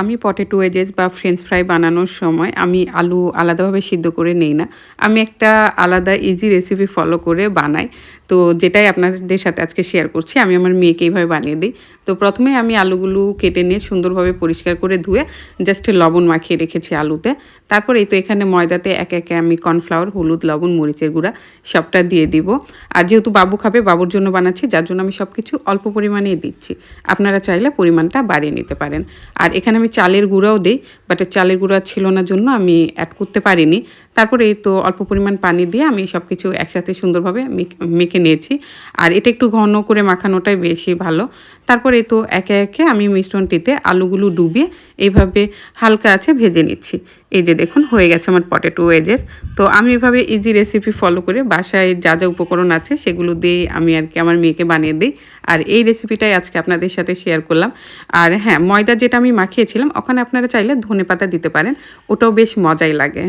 আমি potato wages বা French fry বানানোর সময় আমি আলু আলাদাভাবে সিদ্ধ করে নেই না। আমি একটা আলাদা ইজি রেসিপি ফলো করে বানাই। তো যেটাই আপনাদের সাথে আজকে শেয়ার করছি। আমি আমার মেয়েকে এইভাবে বানিয়ে দেই। তো ১ম এই আমি আলুগুলো কেটে নিয়ে সুন্দরভাবে পরিষ্কার করে ধুয়ে জাস্ট লবণ মাখিয়ে রেখেছি আলুতে। তারপর এই তো এখানে ময়দাতে একে, একে আমি কর্নফ্লাওয়ার, হলুদ, লবণ, মরিচের গুঁড়া সবটা দিয়ে দিব। আর যেহেতু বাবু খাবে, বাবুর জন্য বানাচ্ছি যার জন্য আমি সবকিছু অল্প পরিমাণেই দিচ্ছি। আপনারা চাইলে পরিমাণটা বাড়িয়ে নিতে পারেন। আর এখানে আমি চালের গুঁড়াও দেই, বাট চালের গুঁড়া ছিল না জন্য আমি এড করতে পারিনি। তারপরে এই তো অল্প পরিমাণ পানি দিয়ে আমি সবকিছু একসাথে সুন্দরভাবে মেখে নিয়েছি। আর এটা একটু ঘন করে মাখানোটাই বেশি ভালো। তারপরে এই তো একে, একে আমি মিশ্রণটিতে আলুগুলো ডুবিয়ে এইভাবে হালকা আঁচে ভেজে নিচ্ছি। এই যে দেখুন হয়ে গেছে আমার পটেটো ওয়েজেস। তো আমি এভাবে ইজি রেসিপি ফলো করে বাসায় যা, যা উপকরণ আছে সেগুলো দিয়েই আমি আরকি আমার মেয়েকে বানিয়ে দেই। আর এই রেসিপিটাই আজকে আপনাদের সাথে শেয়ার করলাম। আর হ্যাঁ, ময়দা যেটা আমি মাখিয়েছিলাম ওখানে আপনারা চাইলে ধনেপাতা দিতে পারেন। ওটাও বেশ মজাই লাগে।